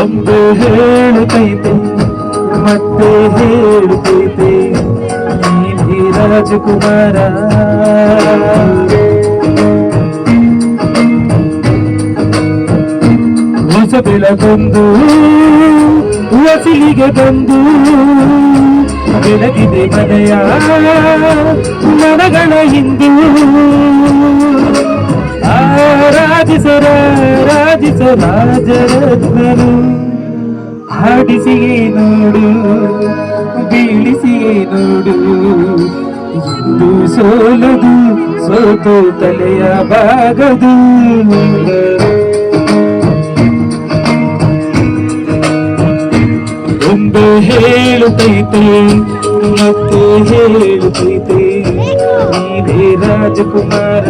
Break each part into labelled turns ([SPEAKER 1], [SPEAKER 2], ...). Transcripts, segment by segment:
[SPEAKER 1] ಒಮ್ಮೆ ಹೇಳುತ್ತೈತೆ ಮತ್ತೆ ಹೇಳುತ್ತೈತೆ ನೀನೇ ರಾಜಕುಮಾರ. ಹೊಸ ಬೆಳಗೊಂದು ಹಸಿಲಿಗೆ ಬಂದು ಬೆಳಗಿದೆ ಮನೆಯ ಮನಗಳ ಹಿಂದೂ. ರಾಜಿಸ ರಾಜರತ್ನರು ಹಾಡಿಸಿಯೇ ನೋಡು ಬೀಳಿಸಿಯೇ ನೋಡು ಎಂದು ಸೋಲದು ಸೋತು ತಲೆಯ ಬಾಗದು. ಒಂದು ಹೇಳುತ್ತೈತೆ ಮತ್ತೆ ಹೇಳುತ್ತೈತೆ ನೀನೇ ರಾಜಕುಮಾರ.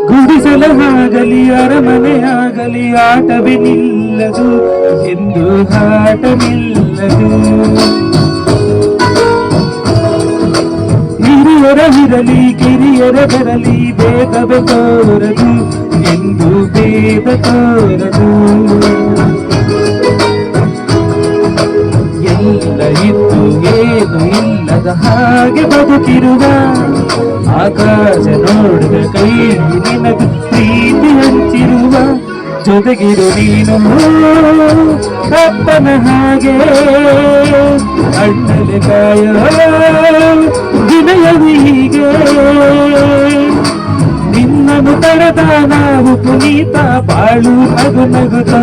[SPEAKER 1] ಗುಡಿಸಲಾಗಲಿ ಅರಮನೆಯಾಗಲಿ ಆಟವೇ ನಿಲ್ಲದು ಎಂದು ಆಟ ನಿಲ್ಲದು. ಹಿರಿಯರವಿರಲಿ ಕಿರಿಯರ ಬರಲಿ ಭೇದವೇ ತೋರದು ಎಂದು ಭೇದ ತೋರದು. ಎಲ್ಲ ಇದ್ದು ಏನು ಇಲ್ಲದ ಹಾಗೆ ಬದುಕಿರುವ ಆಕಾಶ ನೋಡಿದ ಕೈ ನಿನಗೆ ಪ್ರೀತಿ ಹಂಚಿರುವ ಜೊತೆಗಿರು ನೀನು ಅಪ್ಪನ ಹಾಗೆ ಅಣ್ಣಲೆ ಕಾಯ ವಿನಯವು ಹೀಗೆ. ನಿನ್ನನ್ನು ತಡೆದ ನಾವು ಪುನೀತ ಬಾಳು ನಗು ನಗುತ್ತ.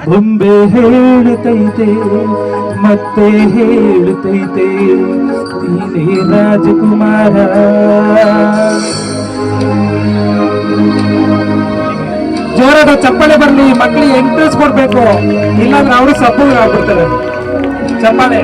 [SPEAKER 1] ಬೊಂಬೆ ಹೇಳುತ್ತೈತೆ ಮತ್ತೆ ಹೇಳುತ್ತೈತೆ ನೀನೇ ರಾಜಕುಮಾರ. ಜೋರಾದ ಚಪ್ಪಾಳೆ ಬರಲಿ, ಮಕ್ಕಳಿಗೆ ಎಂಟ್ರೆಸ್ ಕೊಡ್ಬೇಕು, ಇಲ್ಲಾಂದ್ರೆ ಅವರು ಸಬ್ಬು ಆಗ್ಬಿಡ್ತಾರೆ. ಚಪ್ಪಾಳೆ.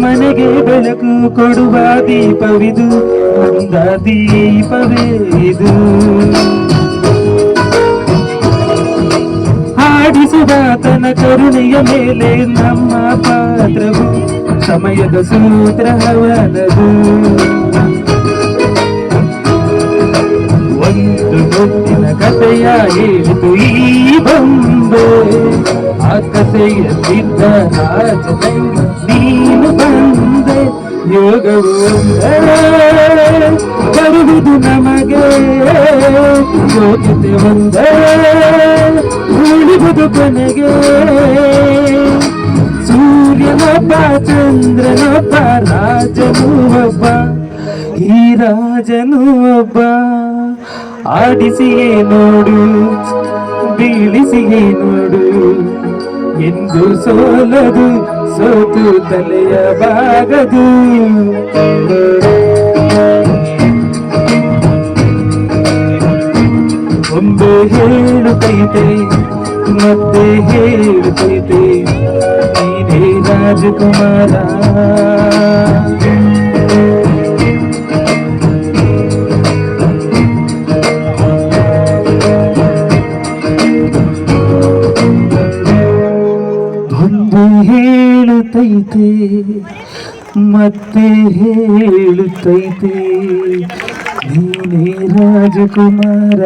[SPEAKER 1] ಮನೆಗೆ ಬೆಳಕು ಕೊಡುವ ದೀಪವಿದು, ಅಂದ ದೀಪವೇ ಇದು. ಹಾಡಿಸುವ ತನ ಕರುಣೆಯ ಮೇಲೆ ನಮ್ಮ ಪಾತ್ರವು ಸಮಯದ ಸೂತ್ರವನದು. ಒಂದು ಗೊತ್ತಿನ ಕಥೆಯ ಹೇಳಿತು ಈ ಬೊಂಬೆ, ಆ ಕಥೆಯಲ್ಲಿದ್ದ ರಾಜದಂಗ ನೀನು ಬಂದೆ. ಯೋಗವು ಬರುವುದು ನಮಗೆ, ಯೋಗ್ಯತೆ ಒಂದೇ ಉಳಿವುದು ಕೊನೆಗೆ. ಸೂರ್ಯನೊಬ್ಬ ಚಂದ್ರನೊಬ್ಬ ರಾಜನು ಒಬ್ಬ, ಈ ರಾಜನು ಒಬ್ಬ. ಆಡಿಸಿಯೇ ನೋಡು ಬೀಳಿಸಿಯೇ ನೋಡು ಎಂದು ಸೋಲದು ಸೋತು ತಲೆಯ ಬಾಗದು. ಒಮ್ಮೆ ಹೇಳುತ್ತೈತೆ ಮತ್ತೆ ಹೇಳುತ್ತೈತೆ ನೀನೇ ರಾಜಕುಮಾರ. ಹೇಳುತ್ತೈತೆ ಮತ್ತೆ ಹೇಳುತ್ತೈತೆ ನೀನೇ ರಾಜಕುಮಾರ.